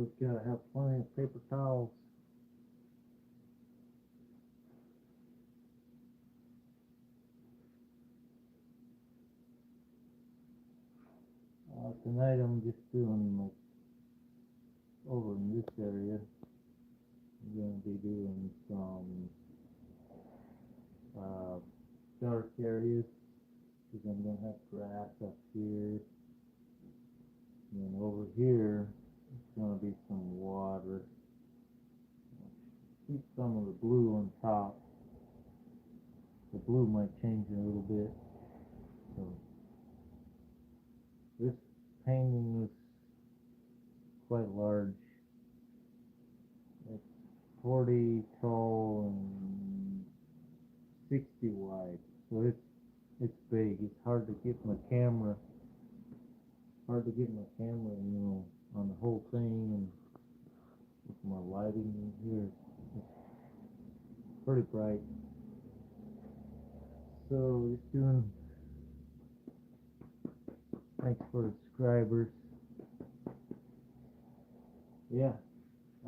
always gotta have plenty of paper towels. Tonight I'm just doing like over in this area. I'm gonna be doing some dark areas because I'm gonna have grass up here, and then over here it's gonna be some water. Keep some of the blue on top. The blue might change a little bit. So this painting is quite large. It's 40 tall and 60 wide. So it's big. It's hard to get my camera. On the whole thing, and with my lighting in here, it's pretty bright. So just doing. Thanks for the subscribers. Yeah,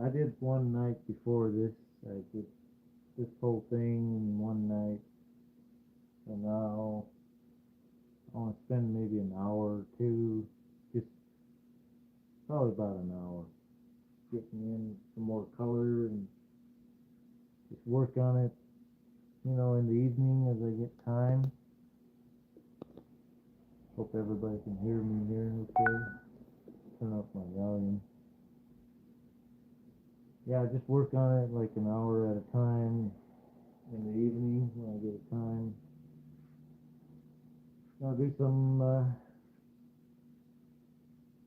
I did one night before this. I did this whole thing in one night. So now I want to spend maybe an hour or two, just probably about an hour, getting in some more color and just work on it, in the evening as I get time. Hope everybody can hear me here okay. Turn off my volume. Yeah, just work on it like an hour at a time in the evening when I get time. I'll do some,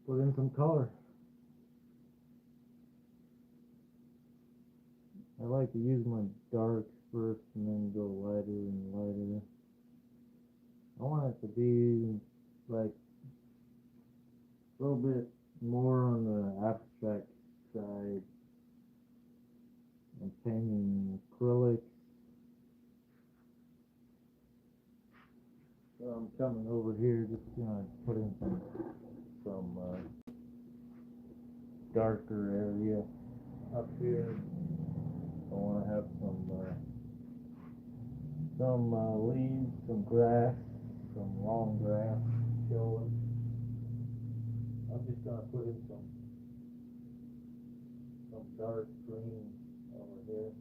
put in some color. I like to use my darks first and then go lighter and lighter. I want it to be like a little bit more on the abstract side. I'm painting acrylic. So I'm coming over here, just put in some darker area up here. I want to have some leaves, some grass, some long grass showing. I'm just gonna put in some dark green over here.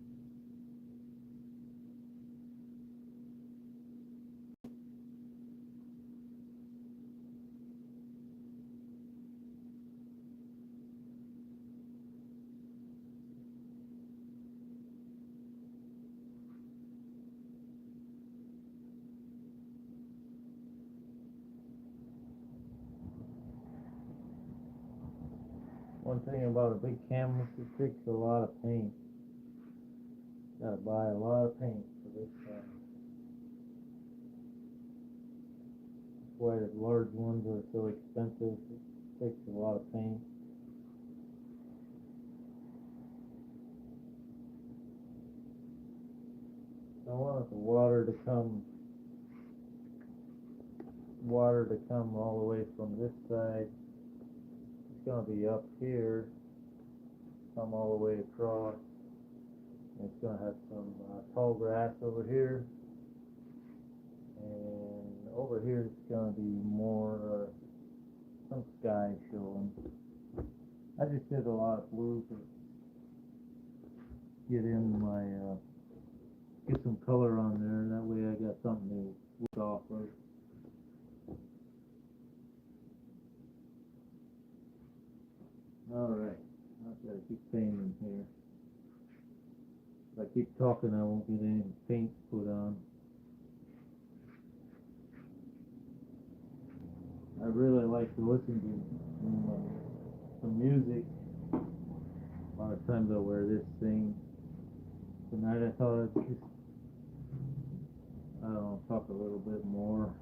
One thing about a big canvas, it takes a lot of paint. Gotta buy a lot of paint for this canvas. That's why the large ones are so expensive. It takes a lot of paint. I want the water to come all the way from this side. It's going to be up here, come all the way across. And it's going to have some tall grass over here, and over here it's going to be more some sky showing. I just did a lot of blue to get some color on there. That way I got something to look off of. Alright, I've got to keep painting here. If I keep talking, I won't get any paint put on. I really like to listen to some music. A lot of times I wear this thing. Tonight I thought I'd just, talk a little bit more.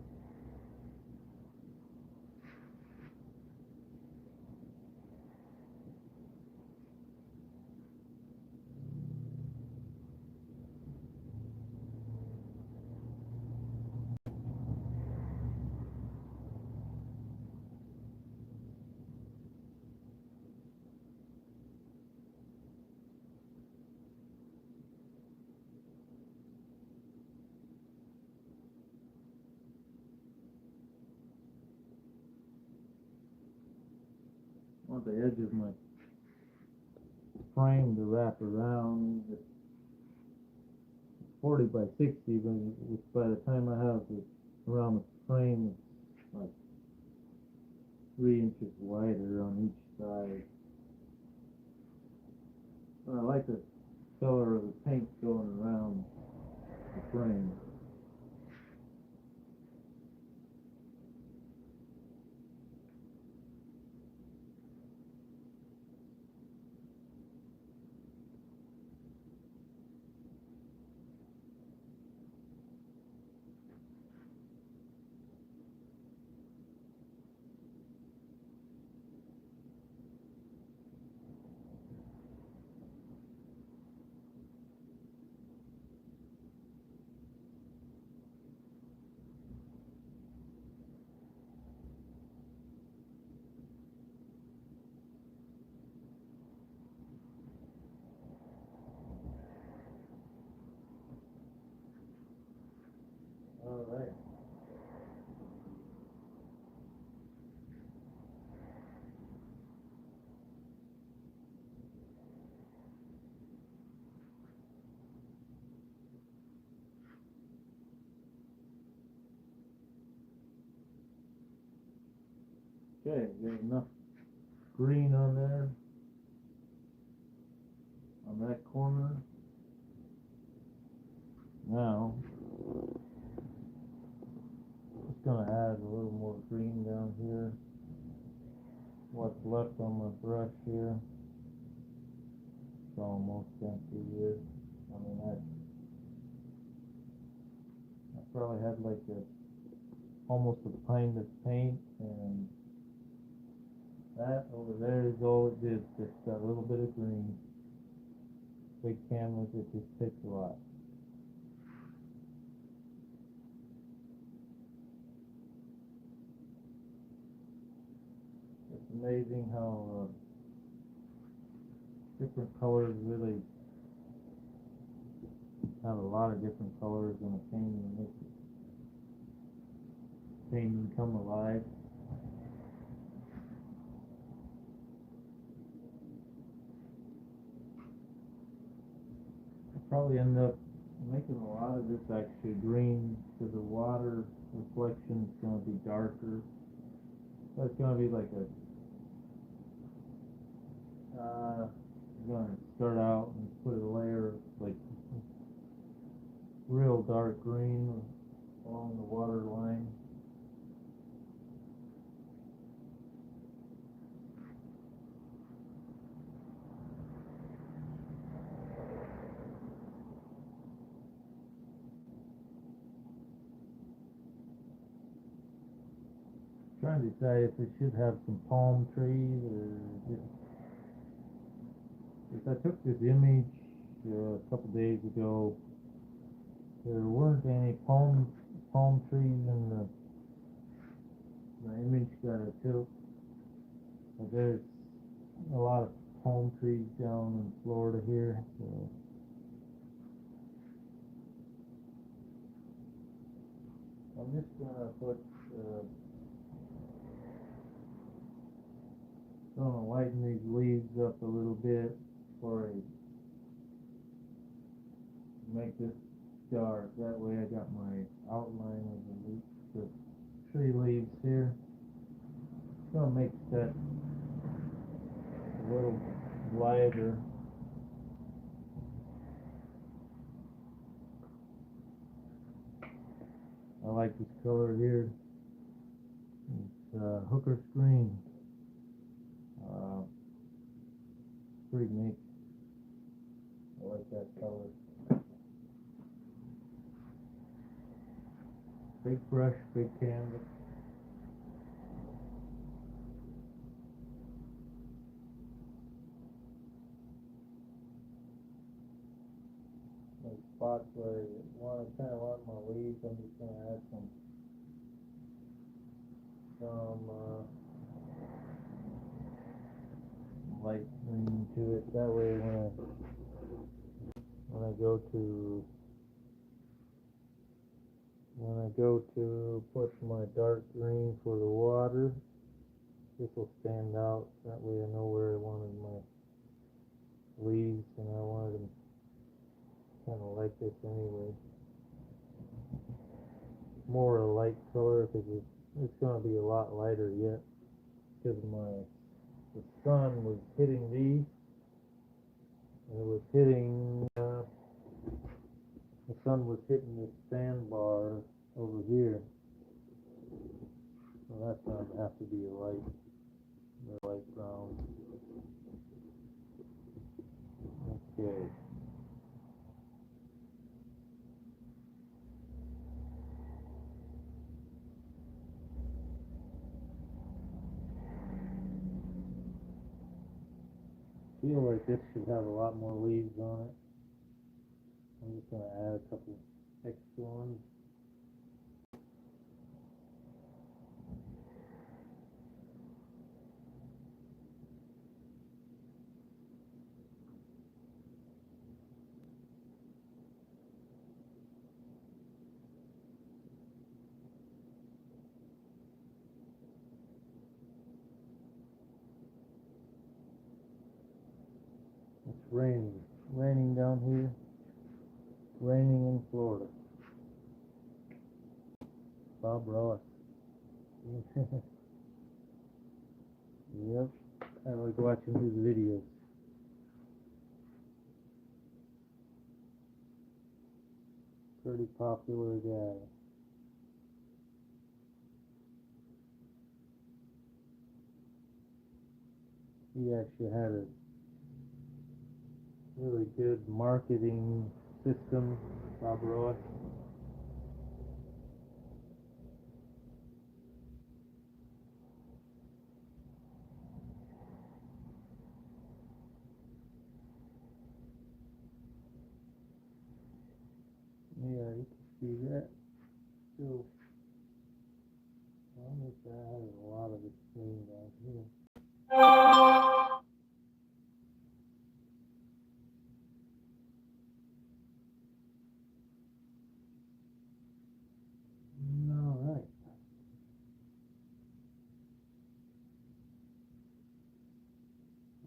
I want the edge of my frame to wrap around. It's 40 by 60, but by the time I have it around the frame, it's like 3 inches wider on each side. But I like the color of the paint going around the frame. All right. Okay, got enough green on there, on that corner. Now, just gonna add a little more green down here. What's left on my brush here, it's almost empty here. I mean, I probably had like almost a pint of paint, and that over there is all it did, just got a little bit of green. Big canvas, it just takes a lot. It's amazing how different colors really have a lot of different colors in a painting and make the painting come alive. Probably end up making a lot of this actually green, because the water reflection is going to be darker. So it's going to be like I'm going to start out and put a layer of like real dark green along the water line. Trying to decide if it should have some palm trees or just. If I took this image a couple days ago, there weren't any palm trees in the image got a tilt. But there's a lot of palm trees down in Florida here. So I'm just gonna lighten these leaves up a little bit before I make this dark. That way I got my outline of the tree leaves here. It's gonna make that a little lighter. I like this color here. It's hooker's green. Pretty neat. I like that color. Big brush, big canvas. Those spots where I kind of want my leaves, I'm just going to add some light green to it. That way when I go to put my dark green for the water, This will stand out. That way I know where I wanted my leaves, and I wanted them kind of like this anyway. More a light color because it's going to be a lot lighter yet because the sun was hitting these, and it was hitting the sun was hitting this sandbar over here, so that's going to have to be a light brown. Okay. Feel like this should have a lot more leaves on it. I'm just going to add a couple extra ones. It's raining down here, raining in Florida. Bob Ross. Yep, I like watching his videos. Pretty popular guy. He actually had a really good marketing system, Bob Ross. Yeah, you can see that. So, I guess I have a lot of the screen down here. Alright.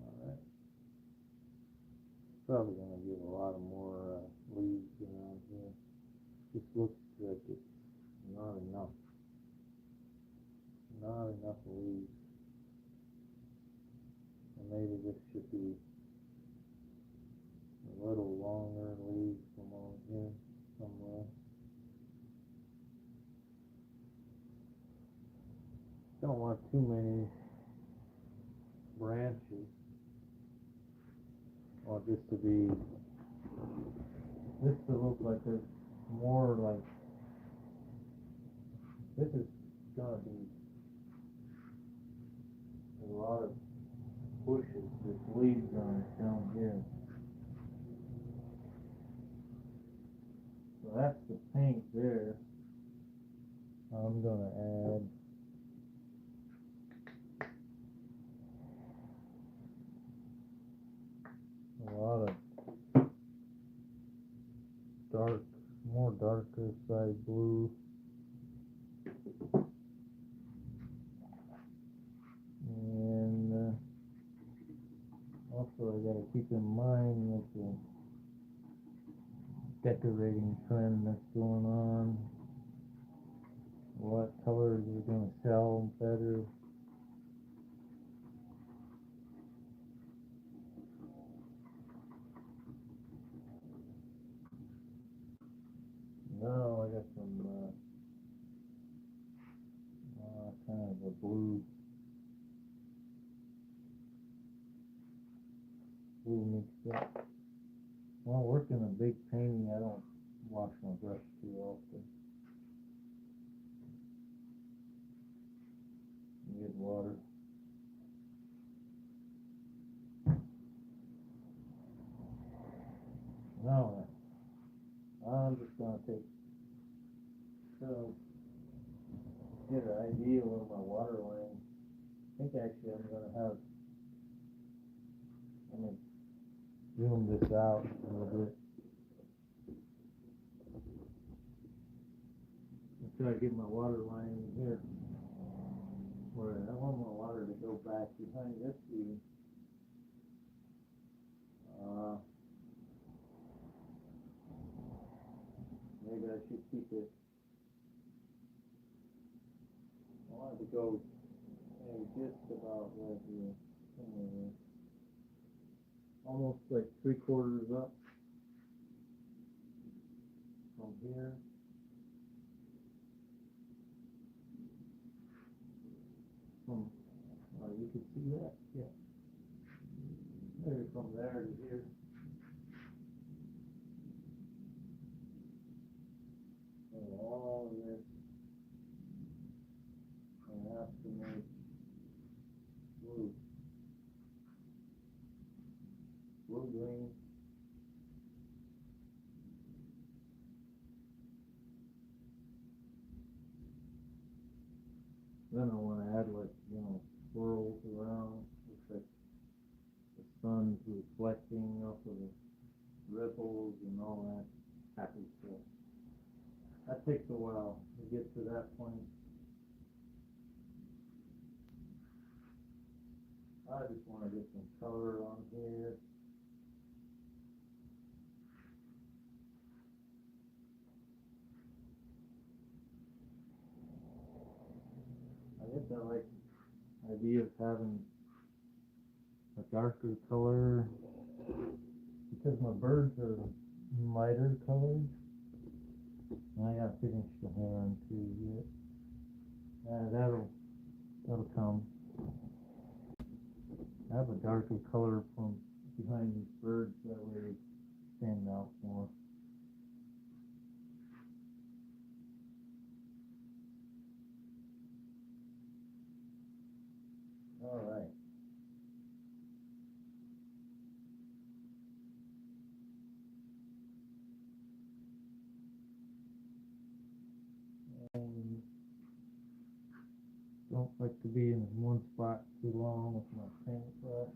Alright. Probably going to get a lot of more leaves around here. This looks like it's not enough. Not enough leaves. And maybe this should be a little longer leaves from over here somewhere. Don't want too many branches. I want this to look like there's more like, this is gonna be a lot of bushes with leaves on it down here. So that's the paint there. I'm gonna add a lot of more darker side blue. And also I gotta keep in mind that the decorating trend that's going on, what colors are gonna sell better. Now I got some kind of a blue mixed up. While working on big painting, I don't wash my brush too often. Good water. Now I'm just gonna get an idea where my water line. I think actually I'm gonna zoom this out a little bit. Try to get my water line in here where I want my water to go go back behind this view. Maybe I should keep it. I wanted to go just about right here. Almost like 3/4 up from here. You can see that? Yeah. Maybe from there to here. And all of this I have to make blue. Blue-green. Then I want to add, like, swirls around. Looks like the sun's reflecting off of the ripples and all that happy stuff. That takes a while to get to that point. I just want to get some color on here. I guess I like the idea of having a darker color because my birds are lighter colored. And I gotta finish the hair on too yet. That'll come. I have a darker color from behind these birds, that way they stand out more. All right. And don't like to be in one spot too long with my paintbrush.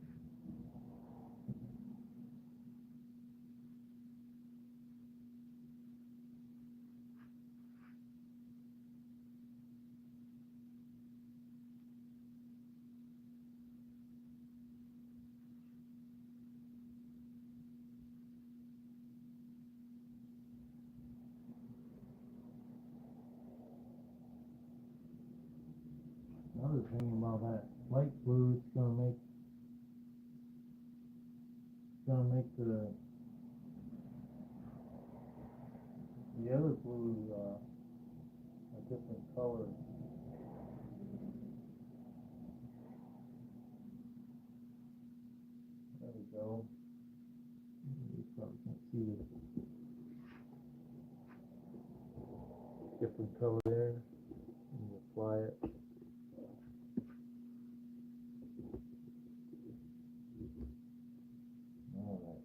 Another thing about that light blue, it's gonna make the other blue a different color. There we go. You probably can't see the different color there. And apply it. All right.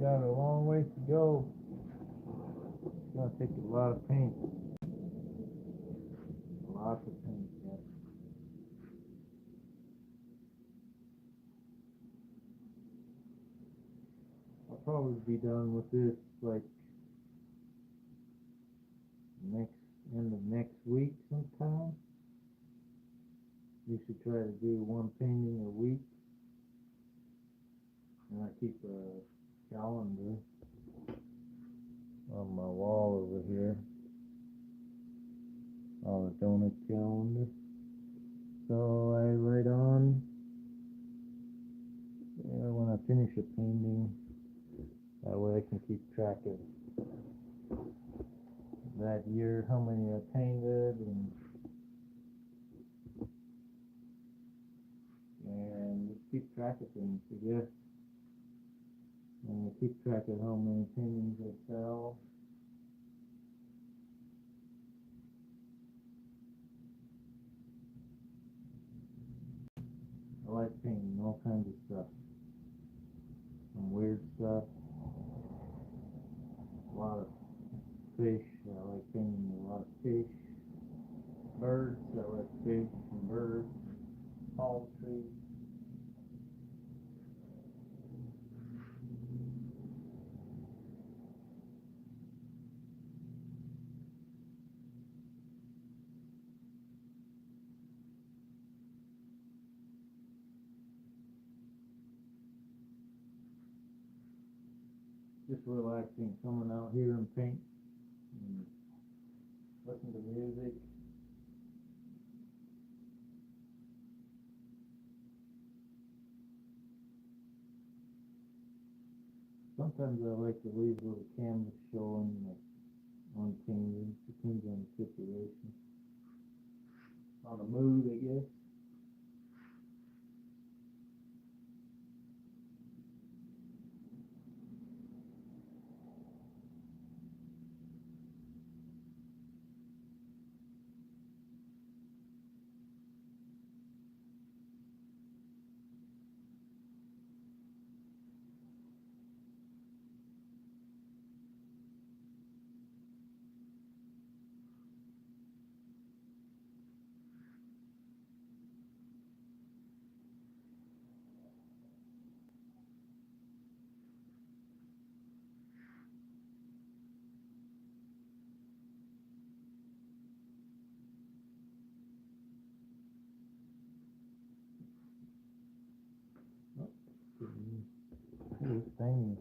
got a long ways to go. It's gonna take a lot of paint. Lots of paint, yeah. I'll probably be done with this like end of next week sometime. You should try to do one painting a week. And I keep a calendar on my wall over here, on a donut calendar. So I write on when I finish a painting. That way I can keep track of that year, how many I painted, and just keep track of things, I guess. And keep track of how many paintings I sell. I like painting all kinds of stuff. Some weird stuff. A lot of fish. I like painting a lot of fish. Birds. I like fish and birds. Palm trees. Just relaxing, coming out here and paint and listen to music. Sometimes I like to leave a little canvas showing, like unpainted. Depends on the situation, on the mood, I guess. This thing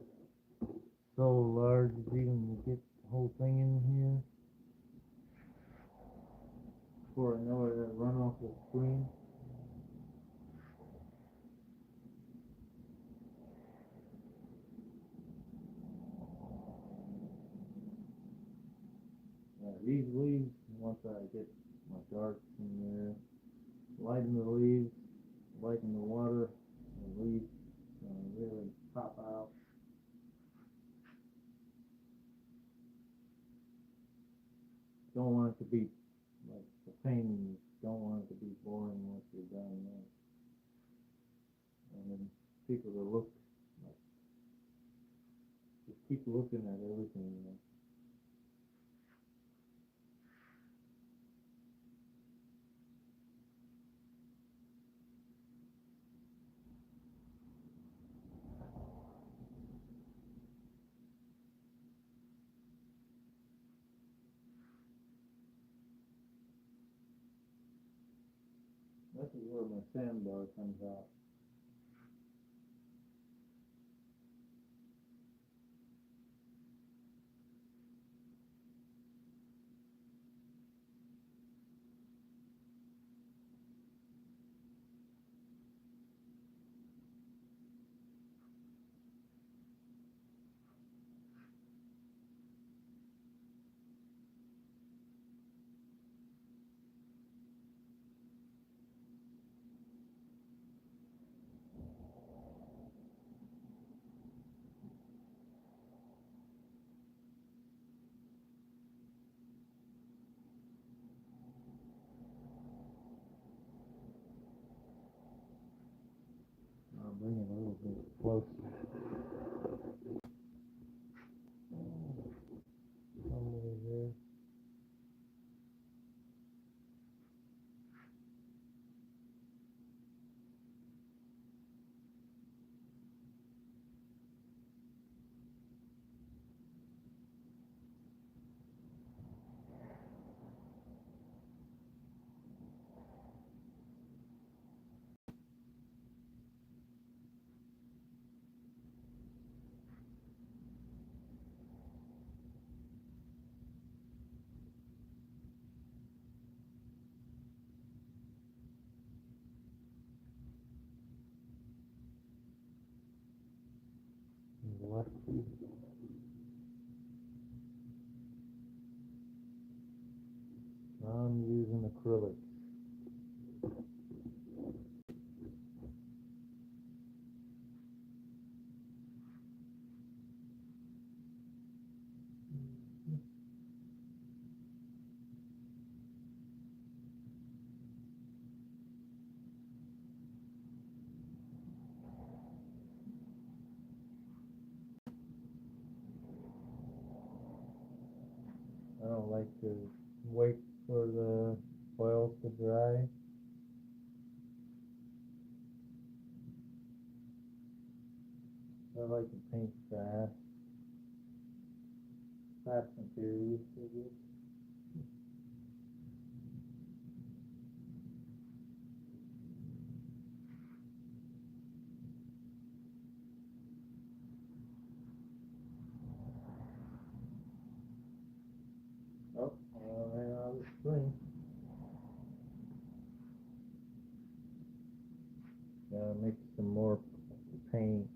is so large, it's even to get the whole thing in here. Before I know it, I run off the screen. These leaves, once I get my darks in there, lighten the leaves, lighten the water, the leaves really pop out. Don't want it to be like the painting. Don't want it to be boring once you're done. And then people to look, like, just keep looking at everything. This is where my sandbar comes out. I'll bring it a little bit closer. I'm using acrylic. I don't like to wait for the oil to dry. I like to paint fast. Fast and furious, I guess. Oh, I ran out of spring. Gotta mix some more paint.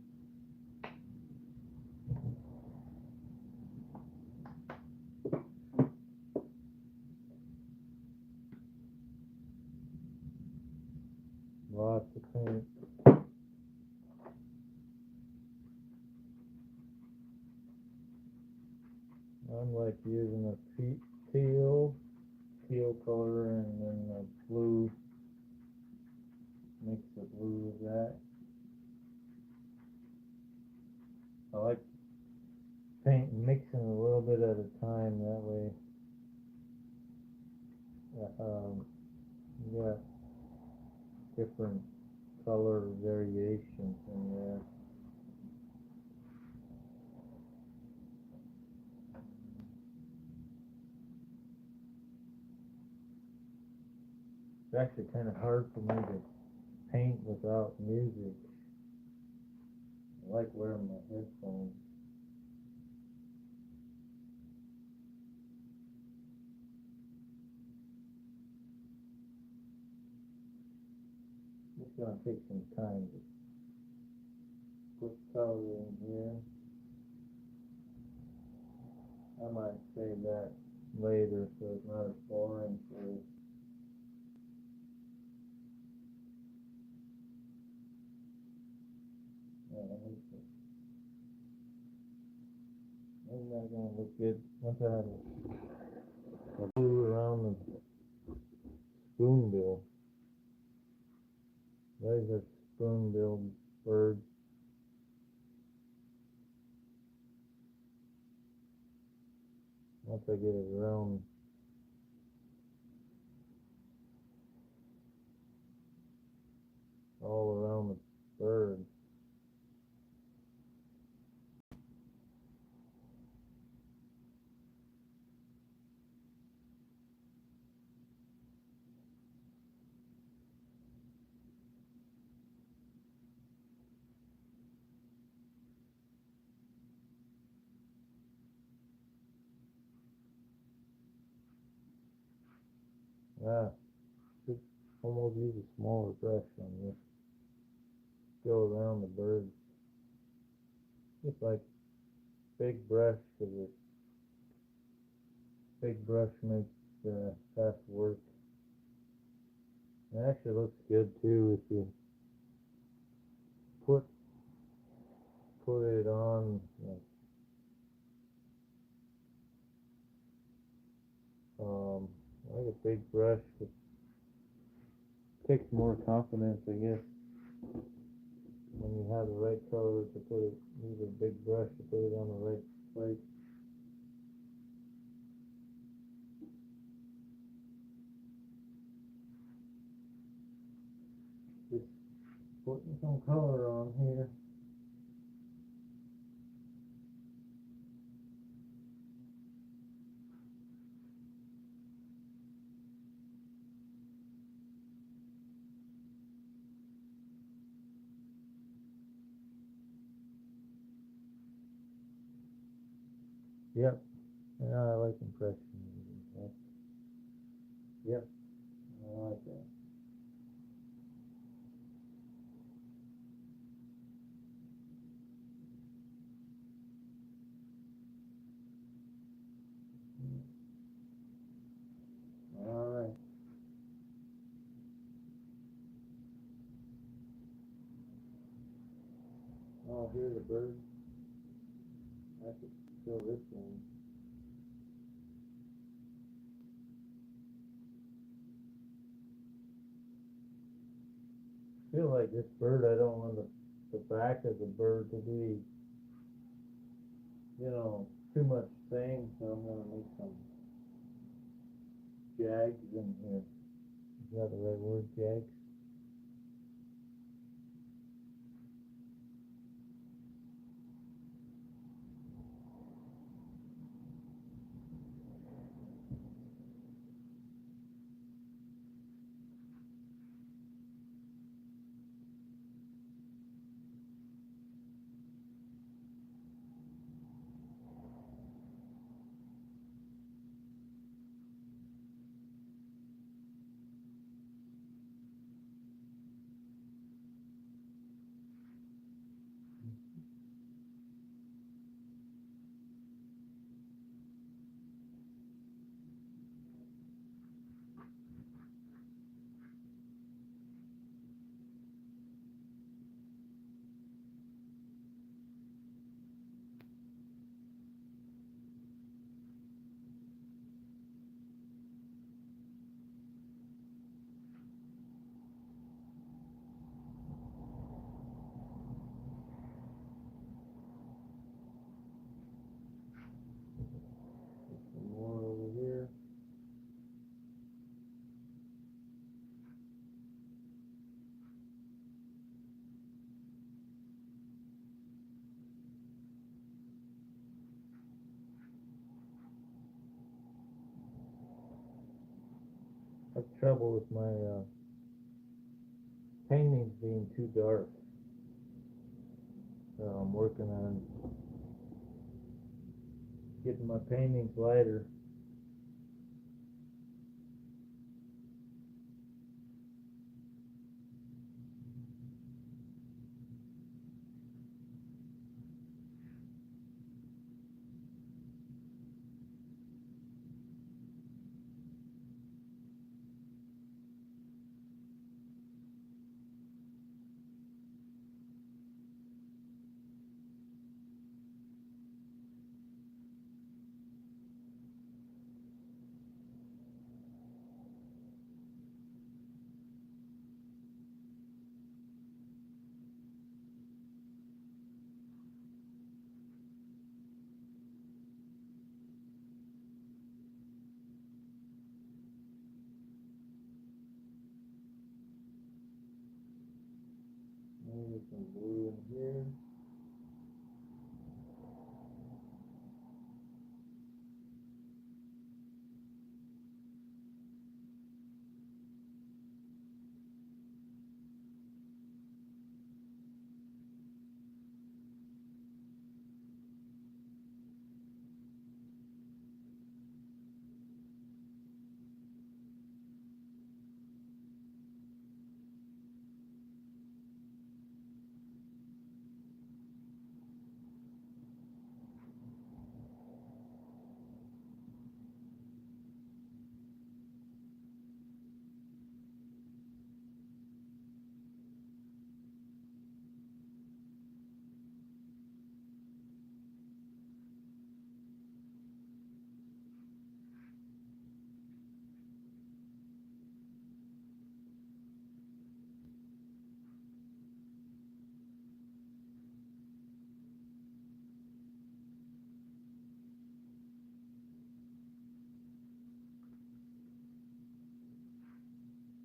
Lots of paint. I'm like using a teal color and then a blue. Mix the blue with that. I like paint mixing a little bit at a time. That way, you got different color variations in there. It's actually kind of hard for me to paint without music. I like wearing my headphones. It's gonna take some time to put color in here. I might save that later so it's not as boring for you. Isn't that gonna look good? Once I have a blue around the spoonbill. There's a spoonbill bird. Once I get it around all around the bird. Yeah, should almost use a smaller brush on this. Go around the bird. Just like big brush, because a big brush makes fast work. It actually looks good too if you put it on like a big brush. It takes more confidence, I guess, when you have the right color to put it. Use a big brush to put it on the right place. Just putting some color on here. Yep. Yeah, I like impressionism. Yep. I like that. Oh, here's a bird. I could kill this one. I feel like this bird, I don't want the back of the bird to be, too much thing, so I'm going to make some jags in here. Is that the right word, jags? Some more over here. I have trouble with my paintings being too dark. So I'm working on getting my paintings lighter. Maybe some blue in here.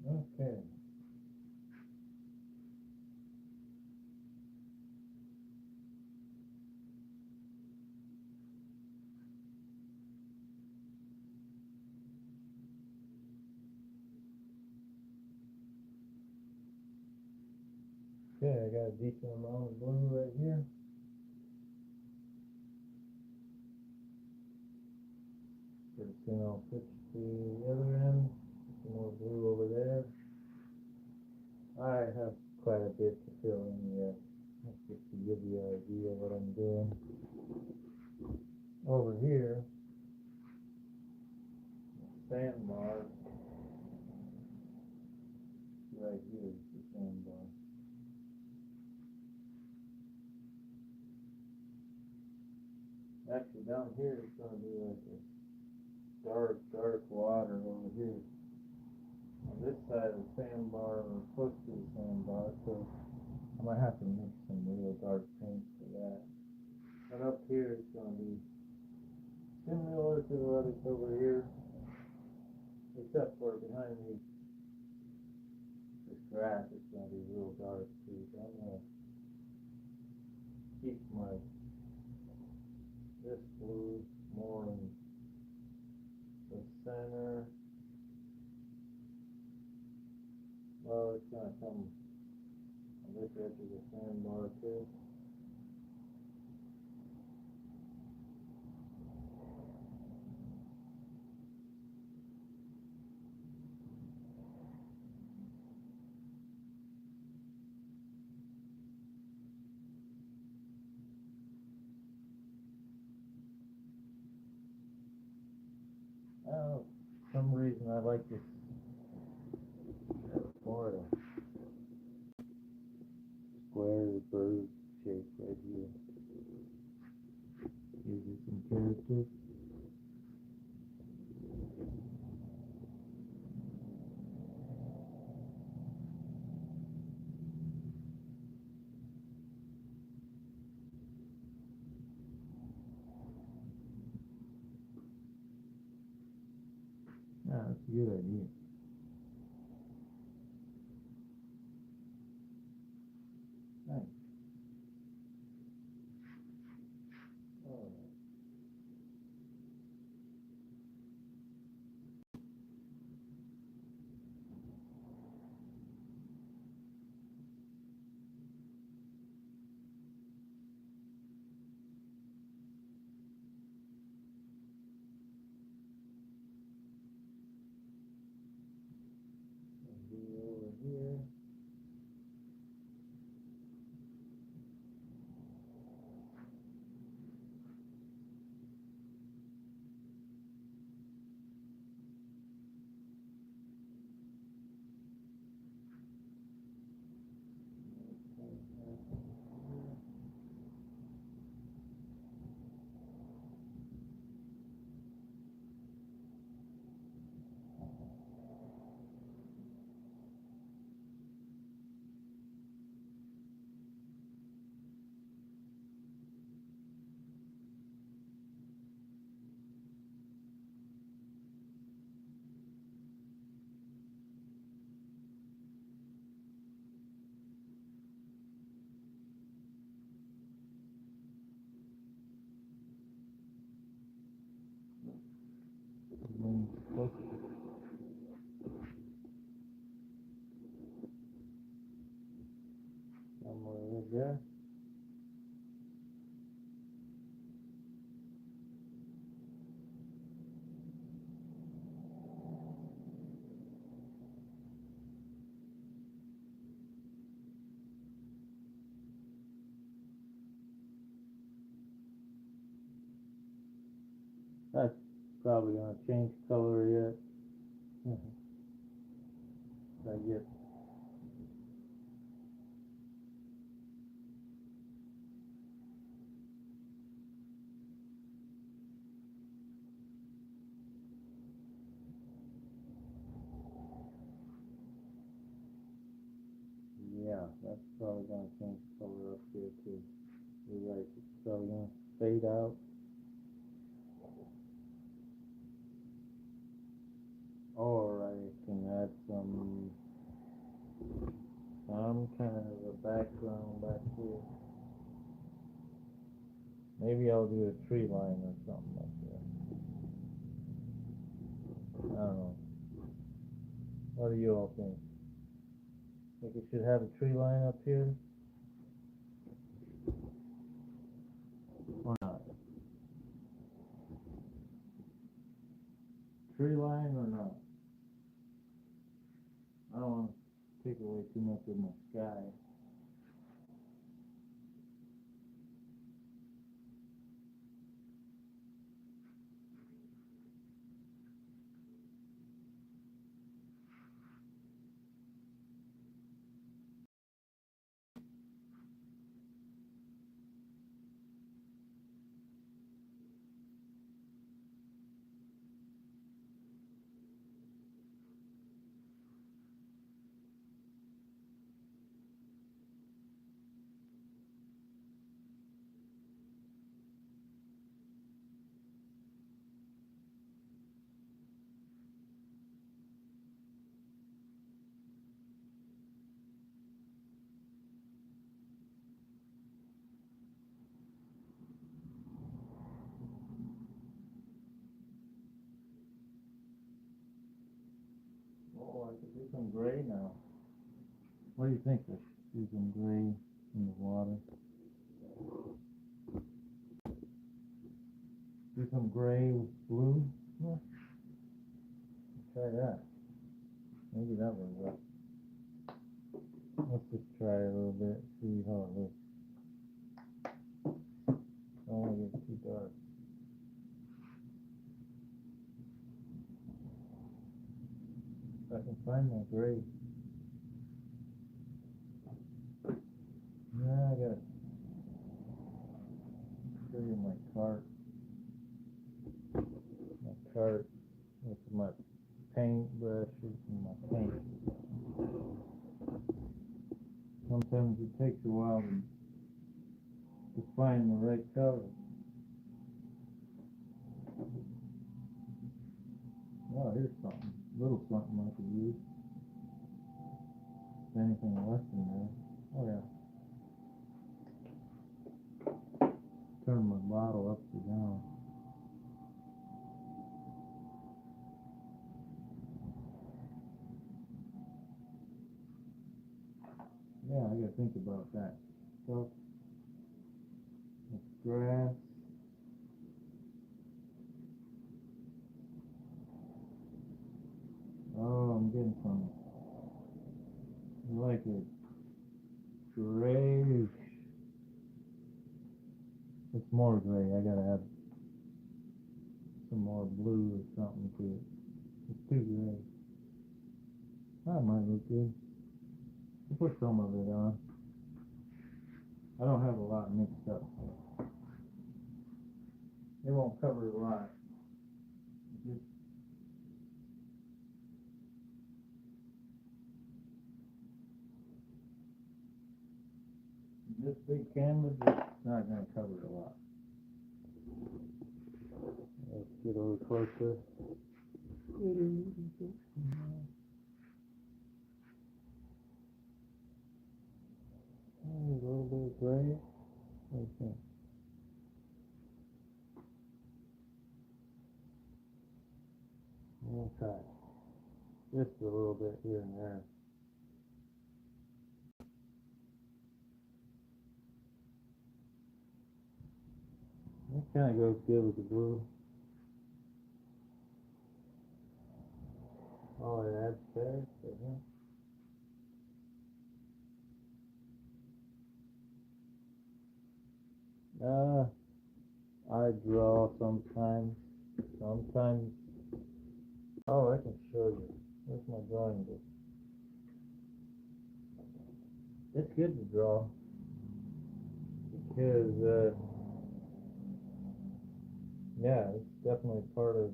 Okay. Okay, I got a decent amount of blue right here. Pretty soon I'll switch to the other end. Some more blue over there. I have quite a bit to fill in yet. Just to give you an idea of what I'm doing. Over here, sandbar. Right here is the sandbar. Actually, down here it's going to be like a dark water over here. On this side of the sandbar, or close to the sandbar, so I might have to mix some real dark paint for that. But up here it's going to be similar to what it's over here, except for behind me, this grass is going to be real dark too. So I'm going to keep this blue more in the center. Well, it's going to come on this edge of the sandbar too. Oh, for some reason I like this Florida square bird shape right here. Gives it some character. Yeah, that's a good idea. Nice. Alright. Over here. And then close somewhere right there. That's probably going to change color yet. I get yeah, that's probably going to change color up here too. You're right, it's probably going to fade out. Or I can add some kind of a background back here. Maybe I'll do a tree line or something like that. I don't know. What do you all think? Think it should have a tree line up here? Or not? Tree line or not? I don't want to take away too much of my sky. some gray now. What do you think? I should do some gray in the water. Do some gray with blue. Yeah. Try that. Maybe that will work. Let's just try a little bit, see how it looks. Don't want to get too dark. If I can find my gray. Yeah, I gotta show you my cart. My cart with my paint brushes and my paint. Sometimes it takes a while to find the right color. Oh, here's something. A little something I could use. If anything left in there. Oh yeah. Turn my bottle upside down. Yeah, I gotta think about that stuff. It's grass. Oh, I'm getting some. I like it. Grayish. It's more gray. I gotta add some more blue or something to it. It's too gray. That might look good. I'll put some of it on. I don't have a lot mixed up, so it won't cover a lot. This big canvas is not going to cover a lot. Let's get a little closer. A little bit of gray. Okay. We'll try just a little bit here and there. That kind of goes good with the blue. Oh, it adds character, huh? I draw sometimes. Sometimes. Oh, I can show you. Where's my drawing book? It's good to draw because, yeah, it's definitely part of.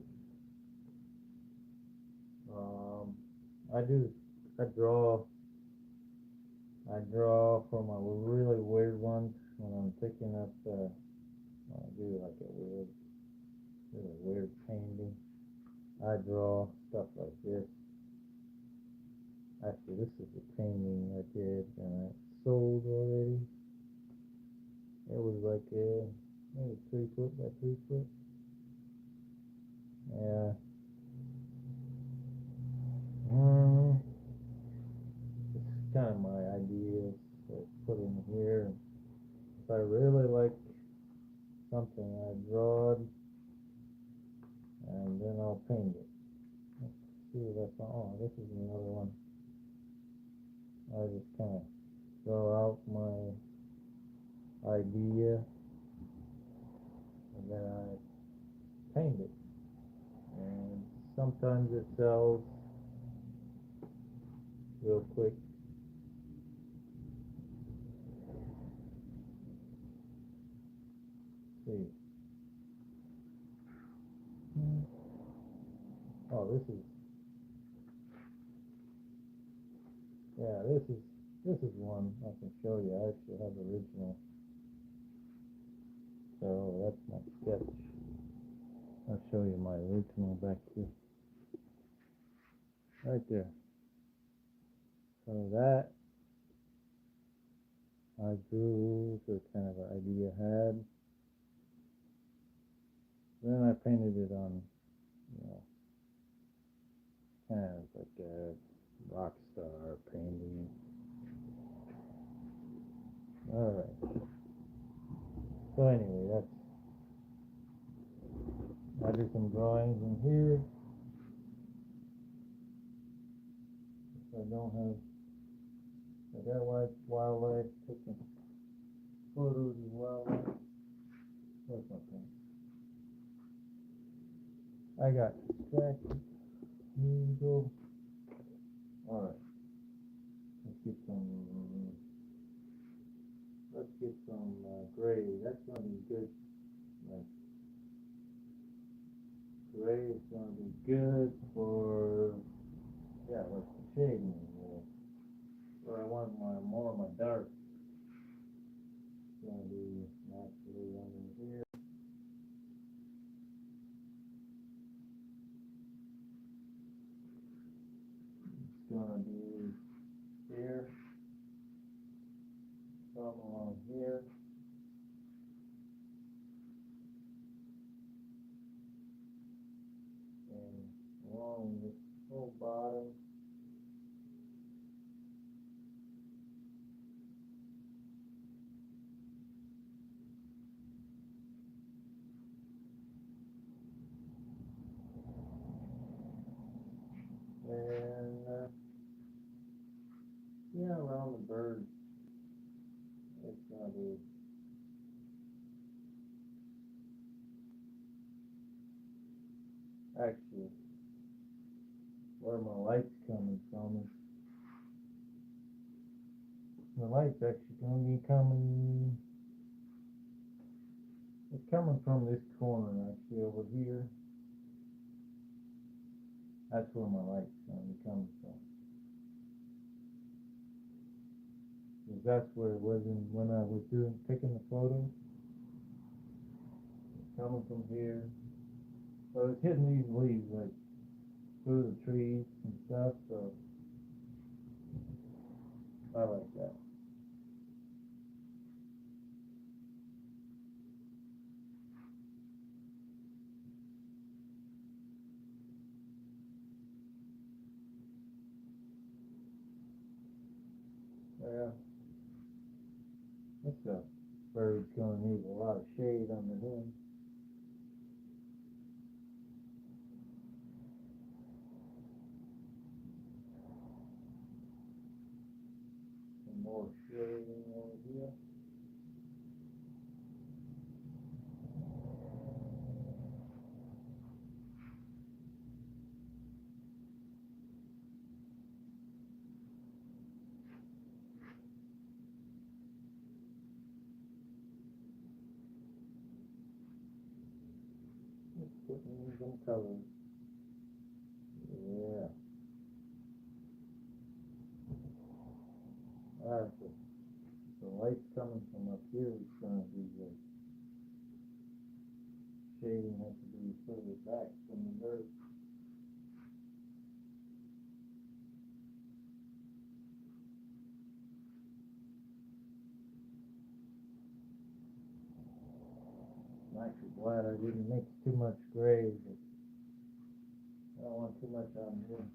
I draw for my really weird ones when I'm picking up. I do like a really weird painting. I draw stuff like this. Actually, this is a painting I did and I sold already. It was like maybe 3 foot by 3 foot. Yeah. It's kind of my idea to put in here. If I really like something, I draw it and then I'll paint it. Let's see if that's oh, this is another one. I just kind of draw out my idea and then I paint it. And sometimes it sells real quick. Let's see. Oh, this is one I can show you. I actually have the original. So that's my sketch. I'll show you my original back here. Right there. So that I drew the kind of idea I had. Then I painted it on, kind of like a rock star painting. Alright. So anyway, I did some drawings in here. I don't have, I got wildlife, taking photos of wildlife. Where's my pen? I got distracted. Here we go. Alright. Let's get some gray. That's gonna be good. Like, gray is gonna be good for, yeah, like the shading. Where I want more of my dark. It's gonna be naturally under here. It's gonna be here. Some along here. And along this whole bottom. And yeah, around the birds, it's gonna be actually where my light's coming from. The light's actually gonna be coming. It's coming from this corner actually over here. That's where my light's gonna be coming from. Because that's where it was when I was taking the photo. It's coming from here. So it's hitting these leaves like through the trees and stuff, so I like that. Yeah. This bird's gonna need a lot of shade under him. Some more shading over here. Just putting in some colors. Yeah. Alright, so the light's coming from up here. It's gonna be like shading has to be further back from the bird. I'm actually glad I didn't mix too much gray, but I don't want too much on here.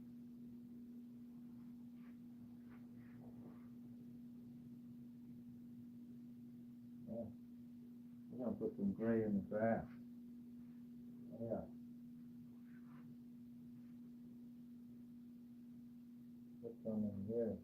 Yeah. I'm gonna put some gray in the grass. Yeah. Put some in here.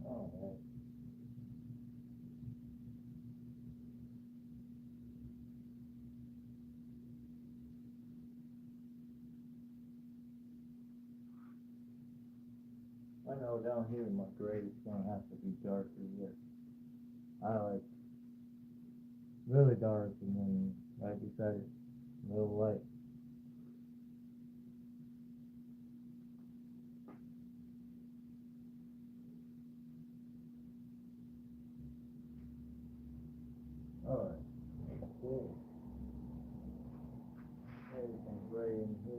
Alright. I know down here my gray is gonna have to be darker yet. I like really dark and then right beside it, a little light. Alright, okay. Everything's right in here.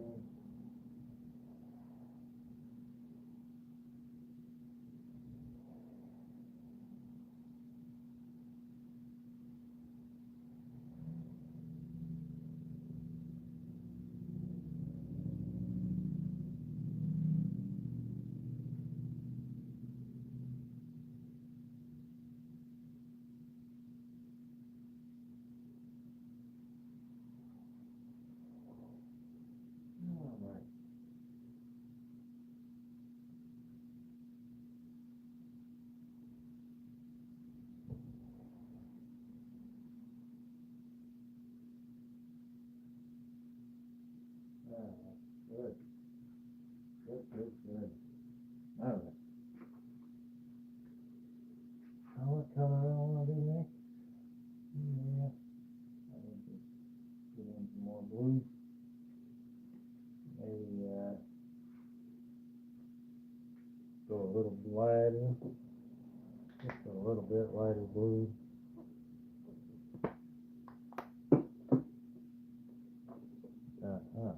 Alright. Good. Good. Alright. Now what color I want to do next? Yeah. I need to get in some more blue. Maybe go a little lighter. Just a little bit lighter blue. Uh-huh.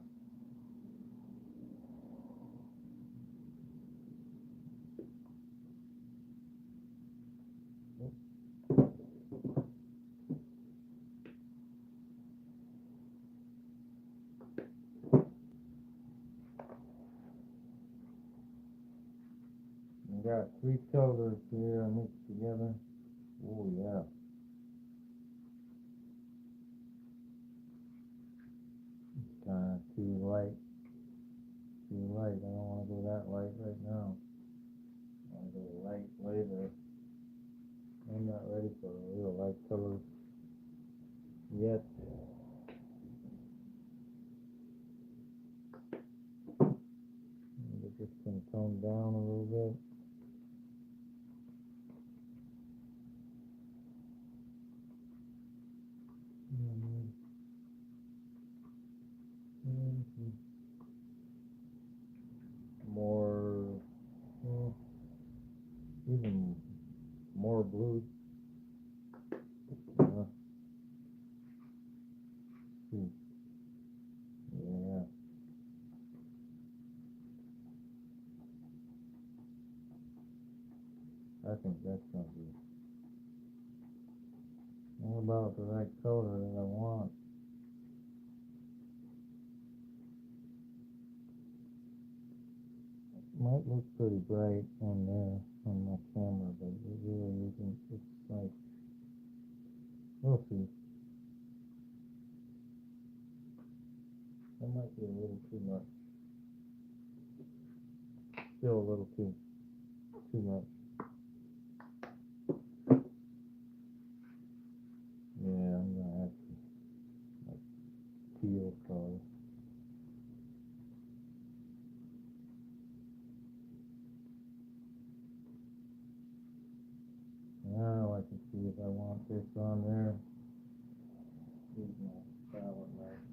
We got 3 colors here mixed together. Oh yeah. It's kind of too light. Too light. I don't want to go that light right now. I want to go light later. I'm not ready for real light colors yet. We're just going to tone down a little bit. More, even more blue. Yeah. I think that's going to be all about the right color that I want. Might look pretty bright on there on my camera, but it really isn't. It's like, we'll see. That might be a little too much. Still a little too much. Yeah, I'm gonna have to like teal color. Now I can see if I want this on there. Here's my palette knife.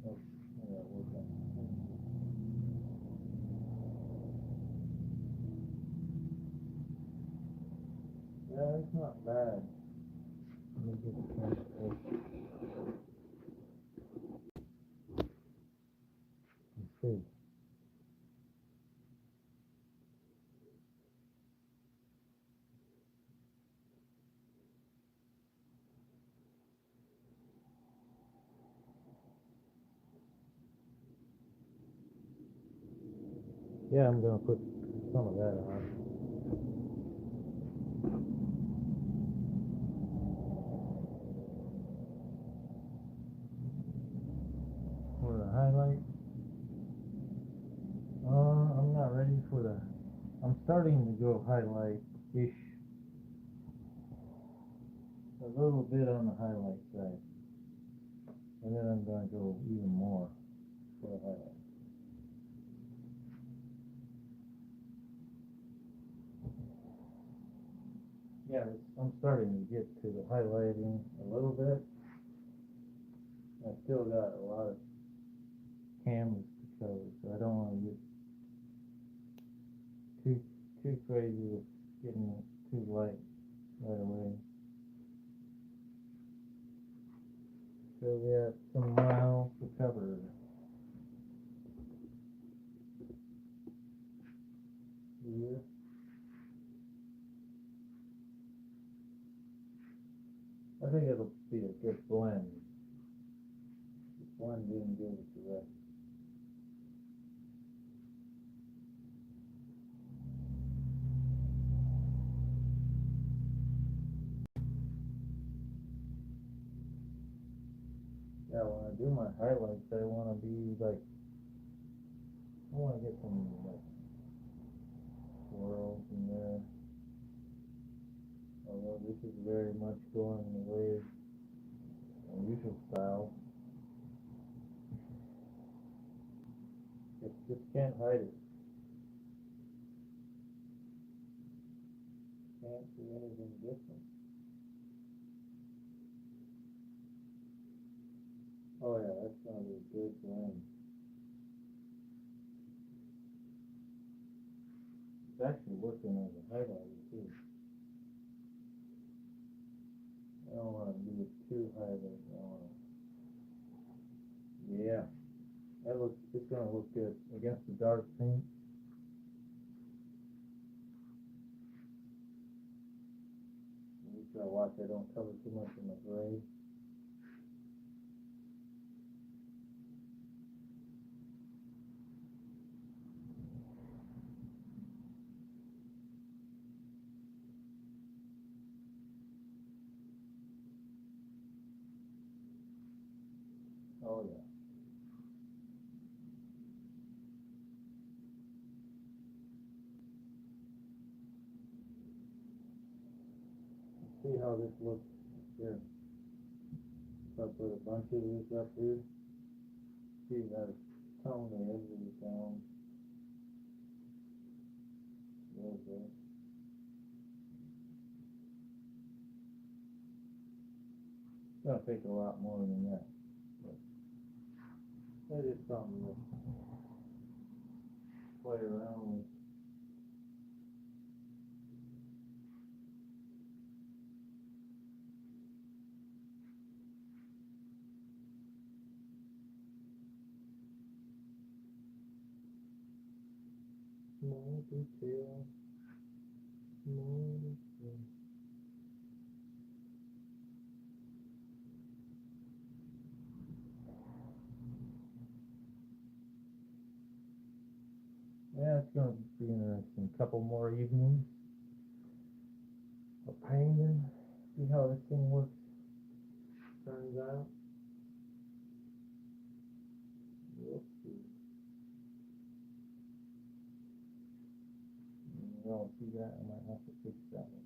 Oh, yeah, we're done. Yeah, it's not bad. Let me get the camera close. Let's see. Yeah, I'm gonna put some of that on. For the highlight, I'm not ready for the. I'm starting to go highlight-ish. A little bit on the highlight side, and then I'm gonna go even more for the highlight. Yeah, I'm starting to get to the highlighting a little bit. I still got a lot of canvas to cover, so I don't want to get too crazy with getting it too light right away. So we have some miles to cover. Here. I think it'll be a good blend. Blend in good with the rest. Yeah, when I do my highlights, I want to be like, I want to get some like swirls in there. Although this is very much going the way my usual style. Just can't hide it. Can't do anything different. Oh yeah, that's gonna be a good blend. It's actually working as a highlighter too. I don't want to do it too highlight. Yeah, it's gonna look good against the dark paint. You just gotta watch I don't cover too much in the gray. Oh yeah. See how this looks here. If I put a bunch of this up here, see that tone the edges down. There we go. It's gonna take a lot more than that. But that is something to play around with. Small detail. Small detail. Yeah, it's going to be interesting. A couple more evenings of painting. See how this thing works, turns out. Whoopsie. You don't see that? I might have to fix that one.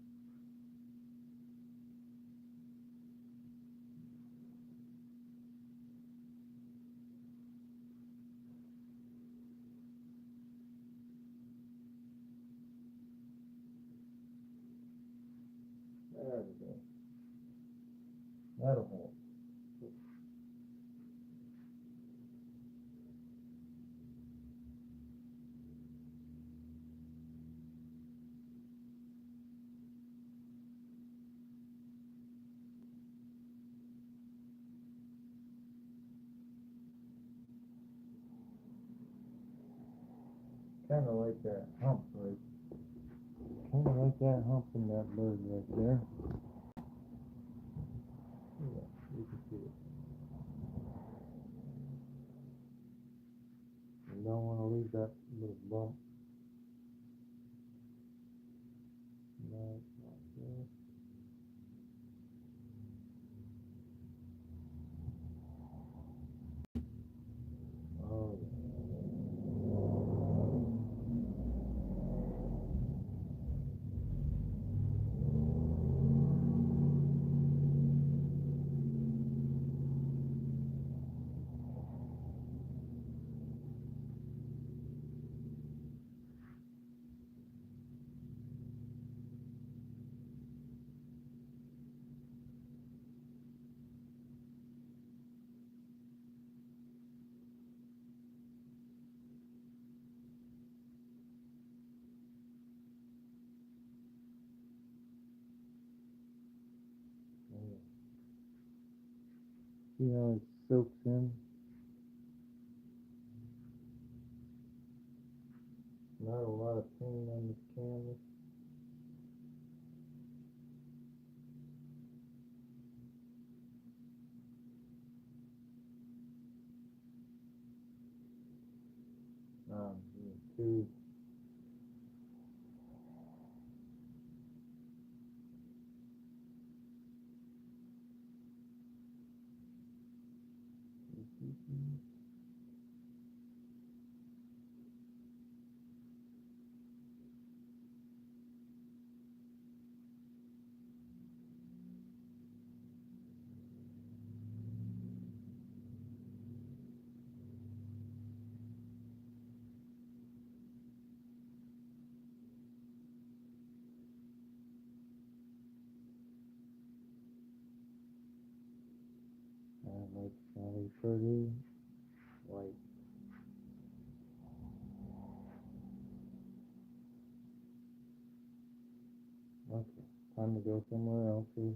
There we go. That'll help. Kind of like that hump right. Kind of like that hump in that bird right there. Yeah, you can see it. You don't want to leave that little bump. Right there. Oh, yeah. See how it soaks in? Not a lot of paint on this canvas. Two. Like Sally Purdue, white. Okay, time to go somewhere else here.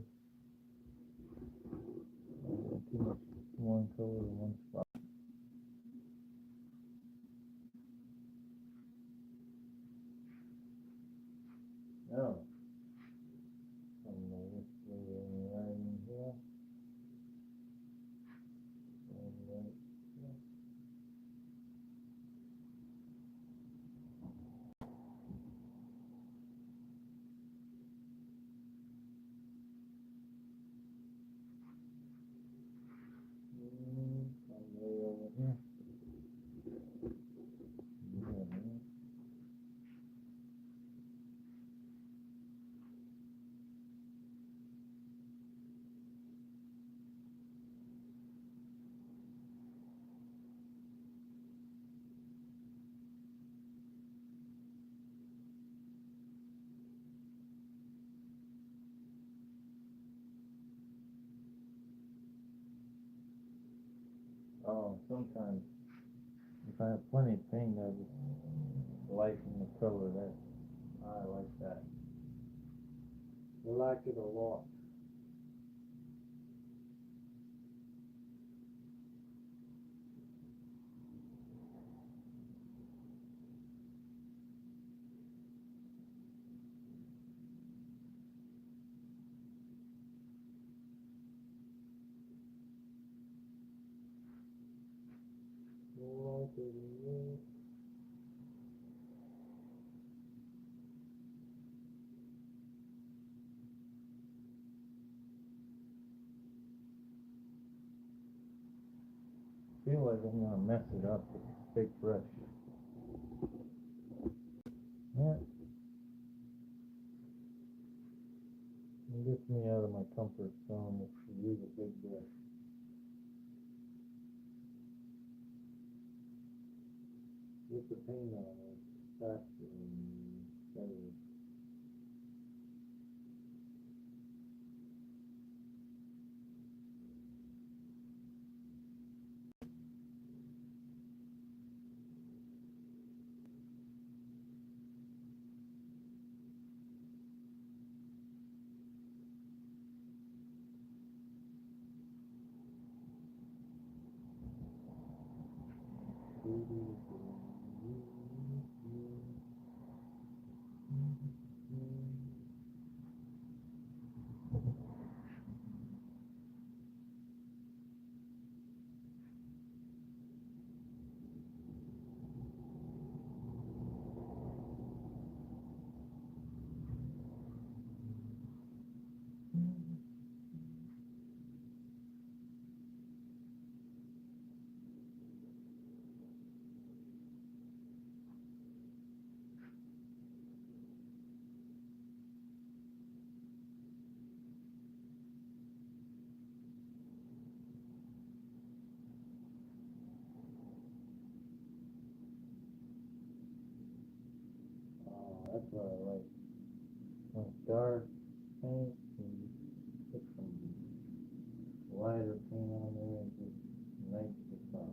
Too much one color in one spot. Oh, I'm gonna just leave it right in here. And right here. Come way over here. Yeah. Oh, sometimes if I have plenty of paint, I just lighten the color. That I like that. I like it a lot. I feel like I'm gonna mess it up with this big brush. Yeah. It gets me out of my comfort zone to use a big brush. Get the paint on it faster and better. That's what I like. When it's dark paint and put some lighter paint on there and just nice to pop.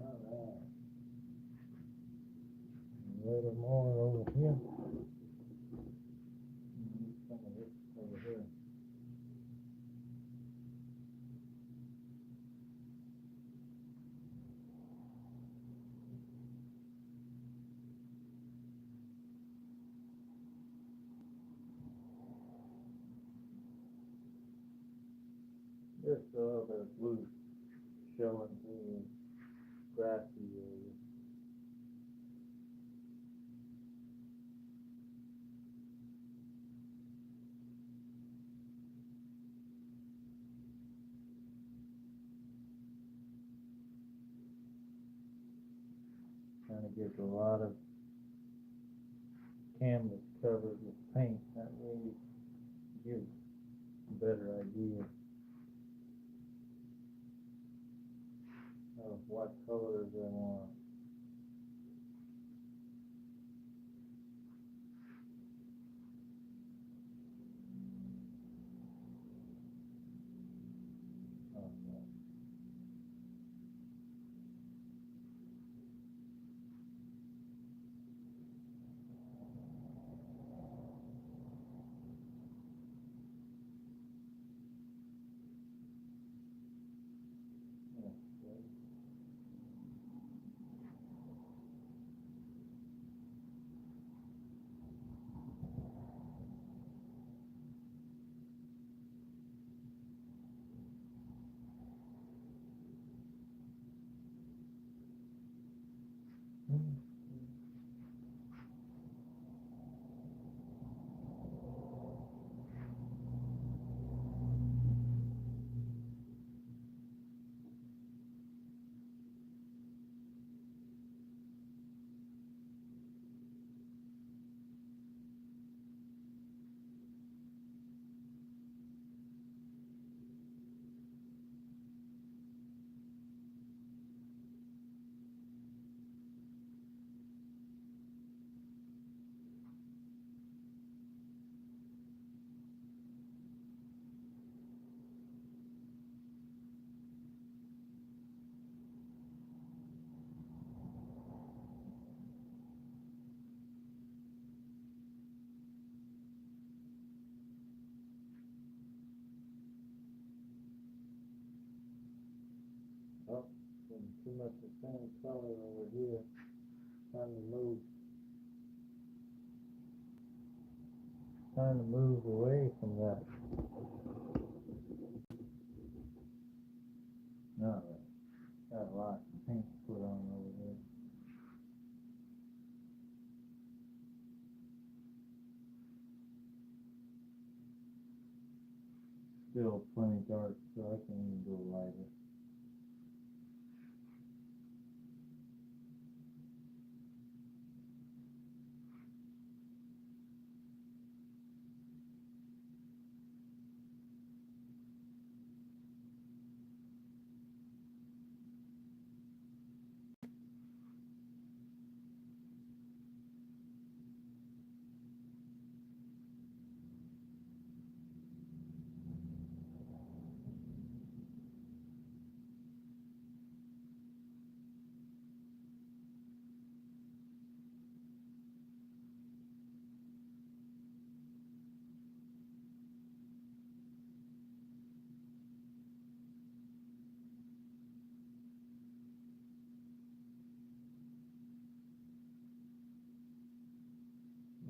Alright. A little more over here. And some of this over here. Just a little bit of blue showing through the grassy area. Trying to get a lot of canvas covered with paint. That way you get a better idea of what colors I want. Oh, too much the same color over here. Time to move. Time to move away from that. No, got a lot of paint to put on over there. Still plenty dark, so I can even go lighter.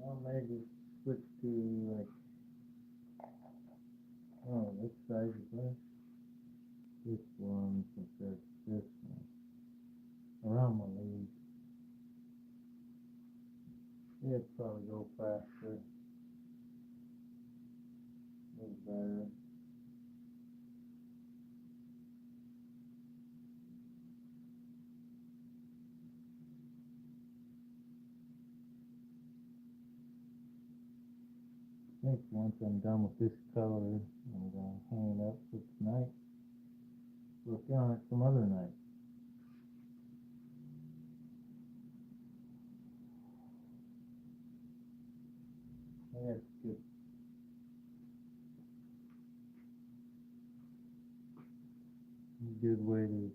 Well, maybe switch to like, oh, which size is that? This one compared to this one. Around my leaves. It'd probably go faster. Move better. I think once I'm done with this color, I'm going to hang it up for tonight. Work on it some other night. That's good. Good way to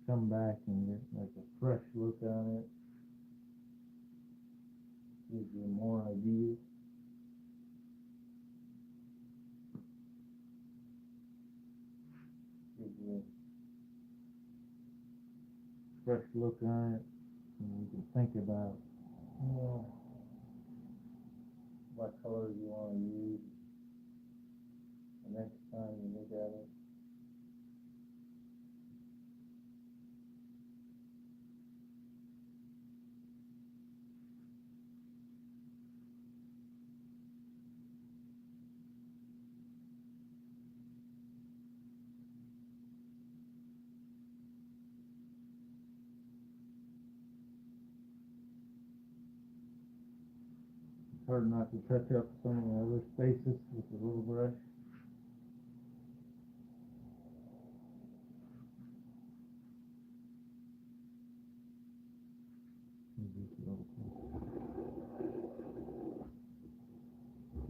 come back and get like a fresh look on it. Gives you more ideas. Gives you a fresh look on it, and you can think about, you know, what colors you want to use the next time you look at it. It's hard not to touch up some of the other spaces with a little brush.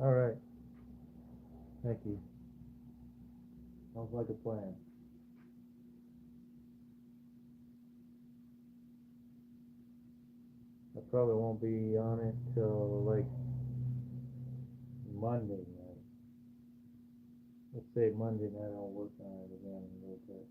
All right. Thank you. Sounds like a plan. I probably won't be on it till like Monday night. Let's say Monday night I'll work on it again a little bit.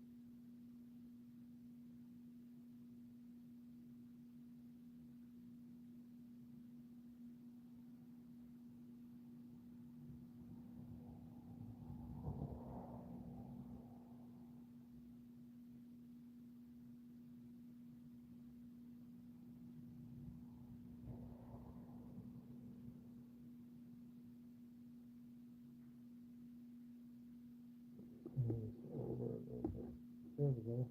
There we go.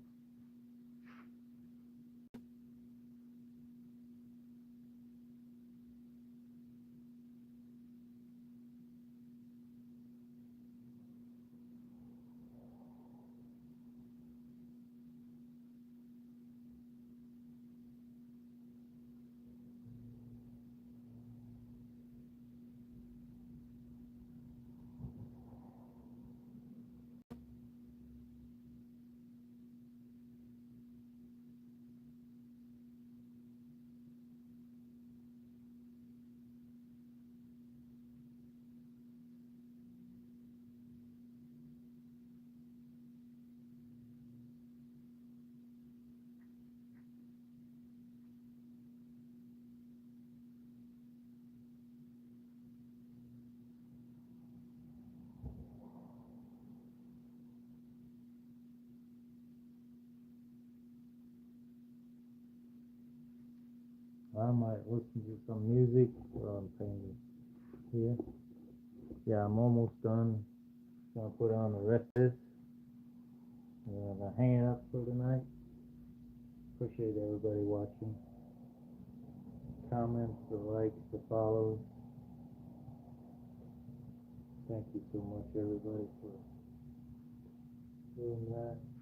I might listen to some music while I'm painting here. Yeah, I'm almost done. Gonna put on the rest of this. And I'll hang it up for tonight. Appreciate everybody watching. Comments, the likes, the follows. Thank you so much, everybody, for doing that.